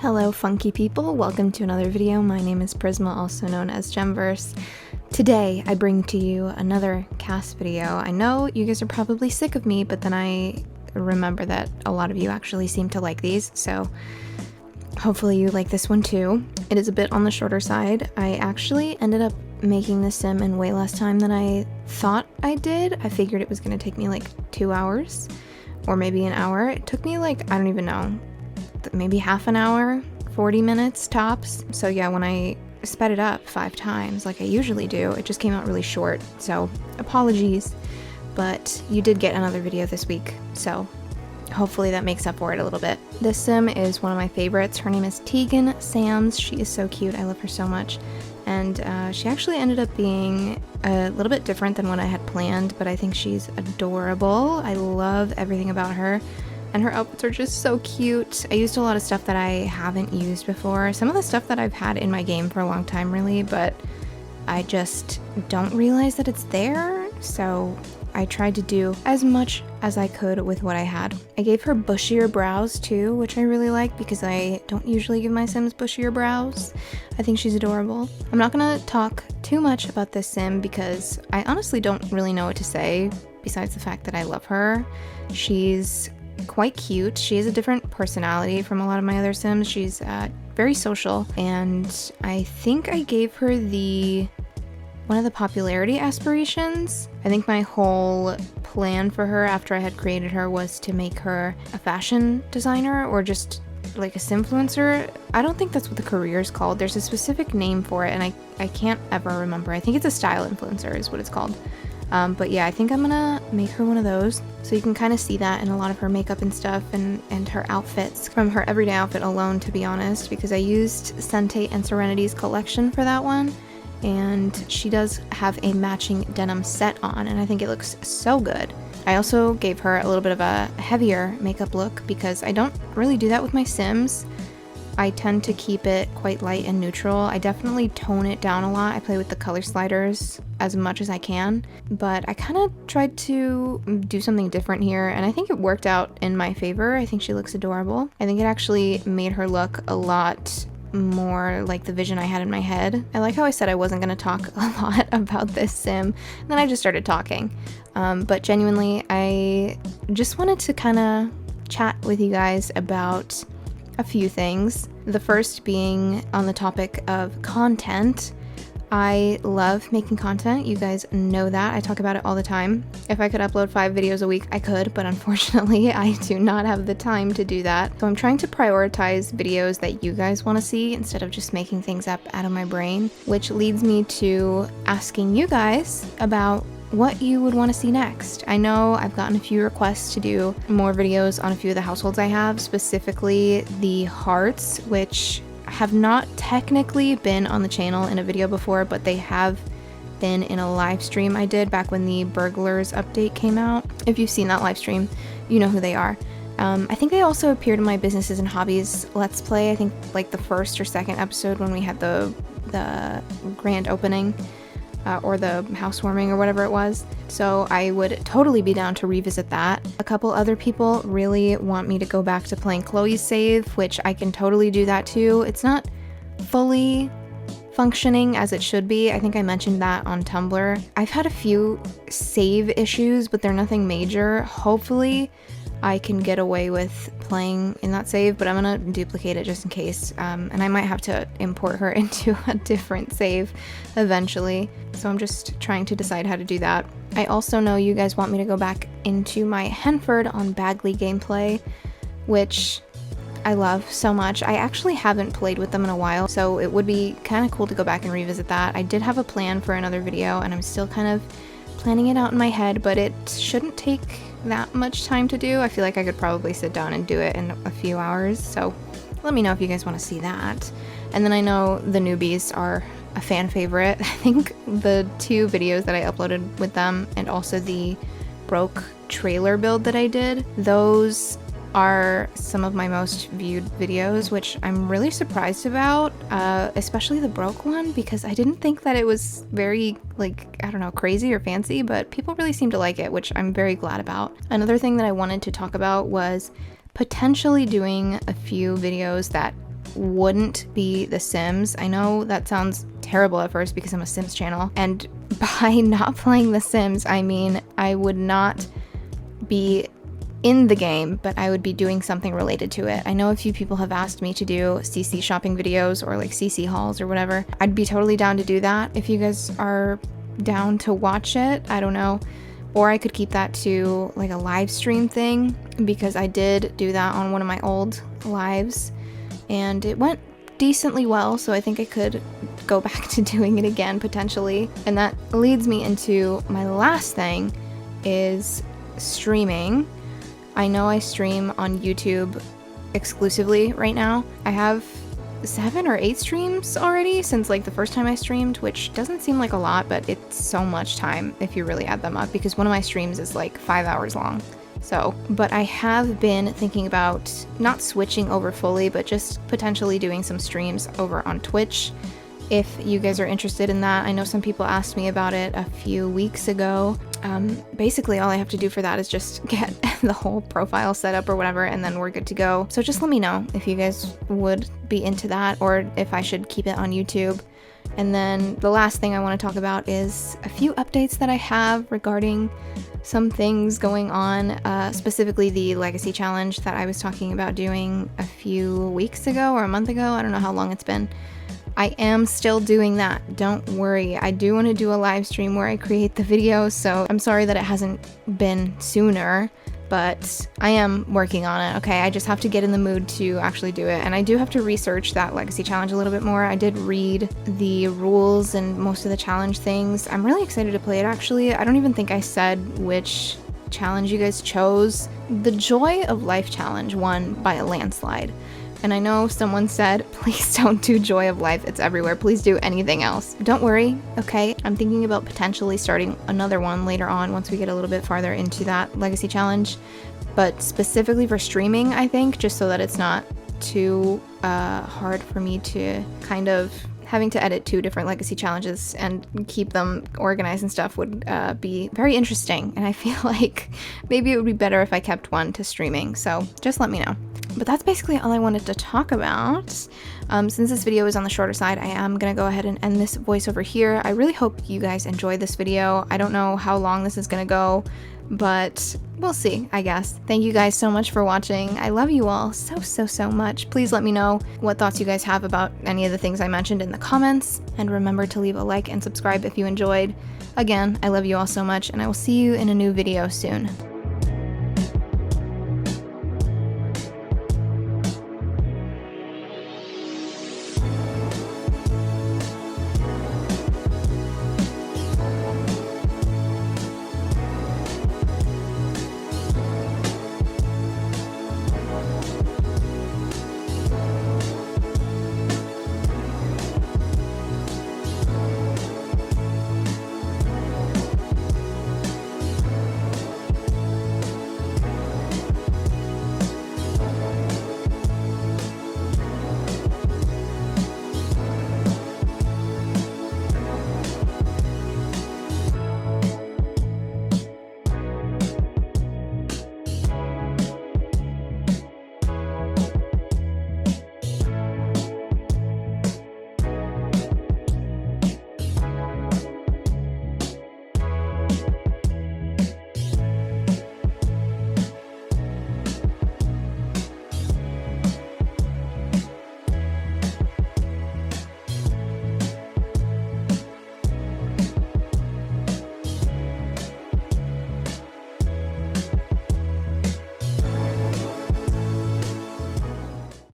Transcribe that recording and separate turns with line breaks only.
Hello funky people, welcome to another video. My name is Prisma, also known as Gemverse. Today I bring to you another cast video. I know you guys are probably sick of me, but then I remember that a lot of you actually seem to like these, so hopefully you like this one too. It is a bit on the shorter side. I actually ended up making this sim in way less time than I thought I did. I figured it was going to take me like 2 hours or maybe an hour. It took me like, I don't even know, maybe half an hour, 40 minutes tops. So yeah, when I sped it up 5 times like I usually do, it just came out really short. So apologies, but you did get another video this week, so hopefully that makes up for it a little bit. This sim is one of my favorites. Her name is Teagan Sams. She is so cute. I love her so much. And she actually ended up being a little bit different than what I had planned, but I think she's adorable. I love everything about her. And her outfits are just so cute. I used a lot of stuff that I haven't used before. Some of the stuff that I've had in my game for a long time, really, but I just don't realize that it's there. So I tried to do as much as I could with what I had. I gave her bushier brows too, which I really like because I don't usually give my Sims bushier brows. I think she's adorable. I'm not gonna talk too much about this sim because I honestly don't really know what to say besides the fact that I love her. She's quite cute. She has a different personality from a lot of my other Sims. She's very social, and I think I gave her one of the popularity aspirations. I think my whole plan for her after I had created her was to make her a fashion designer or just like a simfluencer. I don't think that's what the career is called. There's a specific name for it, and I can't ever remember. I think it's a style influencer is what it's called. But yeah, I think I'm gonna make her one of those. So you can kind of see that in a lot of her makeup and stuff and her outfits from her everyday outfit alone, to be honest, because I used Sente and Serenity's collection for that one. And she does have a matching denim set on, and I think it looks so good. I also gave her a little bit of a heavier makeup look because I don't really do that with my Sims. I tend to keep it quite light and neutral. I definitely tone it down a lot. I play with the color sliders as much as I can, but I kind of tried to do something different here, and I think it worked out in my favor. I think she looks adorable. I think it actually made her look a lot more like the vision I had in my head. I like how I said I wasn't going to talk a lot about this sim, and then I just started talking. But genuinely, I just wanted to kind of chat with you guys about a few things. The first being on the topic of content. I love making content. You guys know that. I talk about it all the time. If I could upload 5 videos a week, I could, but unfortunately, I do not have the time to do that. So I'm trying to prioritize videos that you guys want to see instead of just making things up out of my brain, which leads me to asking you guys about what you would want to see next. I know I've gotten a few requests to do more videos on a few of the households I have, specifically the hearts, which have not technically been on the channel in a video before, but they have been in a live stream I did back when the burglars update came out. If you've seen that live stream, you know who they are. I think they also appeared in my businesses and hobbies let's play. I think like the first or second episode when we had the grand opening. Or the housewarming or whatever it was. So I would totally be down to revisit that. A couple other people really want me to go back to playing Chloe's save, which I can totally do that too. It's not fully functioning as it should be. I think I mentioned that on Tumblr. I've had a few save issues, but they're nothing major. Hopefully I can get away with playing in that save, but I'm gonna duplicate it just in case, and I might have to import her into a different save eventually, so I'm just trying to decide how to do that. I also know you guys want me to go back into my Henford on Bagley gameplay, which I love so much. I actually haven't played with them in a while, so it would be kind of cool to go back and revisit that. I did have a plan for another video, and I'm still kind of planning it out in my head, but it shouldn't take that much time to do. I feel like I could probably sit down and do it in a few hours, so let me know if you guys want to see that. And then I know the newbies are a fan favorite. I think the 2 videos that I uploaded with them and also the broke trailer build that I did, those are some of my most viewed videos, which I'm really surprised about, especially the broke one, because I didn't think that it was very, like, I don't know, crazy or fancy, but people really seem to like it, which I'm very glad about. Another thing that I wanted to talk about was potentially doing a few videos that wouldn't be The Sims. I know that sounds terrible at first because I'm a Sims channel, and by not playing The Sims, I mean I would not be in the game, but I would be doing something related to it. I know a few people have asked me to do CC shopping videos or like CC hauls or whatever. I'd be totally down to do that if you guys are down to watch it. I don't know. Or I could keep that to like a live stream thing, because I did do that on one of my old lives and it went decently well, so I think I could go back to doing it again potentially. And that leads me into my last thing, is streaming. I know I stream on YouTube exclusively right now. I have 7 or 8 streams already since like the first time I streamed, which doesn't seem like a lot, but it's so much time if you really add them up, because one of my streams is like 5 hours long. So, but I have been thinking about not switching over fully, but just potentially doing some streams over on Twitch. If you guys are interested in that, I know some people asked me about it a few weeks ago. Basically all I have to do for that is just get the whole profile set up or whatever, and then we're good to go. So just let me know if you guys would be into that, or if I should keep it on YouTube. And then the last thing I want to talk about is a few updates that I have regarding some things going on, specifically the Legacy Challenge that I was talking about doing a few weeks ago or a month ago. I don't know how long it's been. I am still doing that, don't worry. I do want to do a live stream where I create the video, so I'm sorry that it hasn't been sooner, but I am working on it, okay? I just have to get in the mood to actually do it, and I do have to research that Legacy Challenge a little bit more. I did read the rules and most of the challenge things. I'm really excited to play it, actually. I don't even think I said which challenge you guys chose. The Joy of Life challenge won by a landslide. And I know someone said, please don't do Joy of Life, it's everywhere, please do anything else. Don't worry, okay? I'm thinking about potentially starting another one later on once we get a little bit farther into that Legacy Challenge. But specifically for streaming, I think, just so that it's not too hard for me to kind of having to edit 2 different Legacy Challenges and keep them organized and stuff would be very interesting. And I feel like maybe it would be better if I kept one to streaming, so just let me know. But that's basically all I wanted to talk about. Since this video is on the shorter side, I am gonna go ahead and end this voiceover here. I really hope you guys enjoyed this video. I don't know how long this is gonna go, but we'll see, I guess. Thank you guys so much for watching. I love you all so much. Please let me know what thoughts you guys have about any of the things I mentioned in the comments, and remember to leave a like and subscribe if you enjoyed. Again, I love you all so much, and I will see you in a new video soon.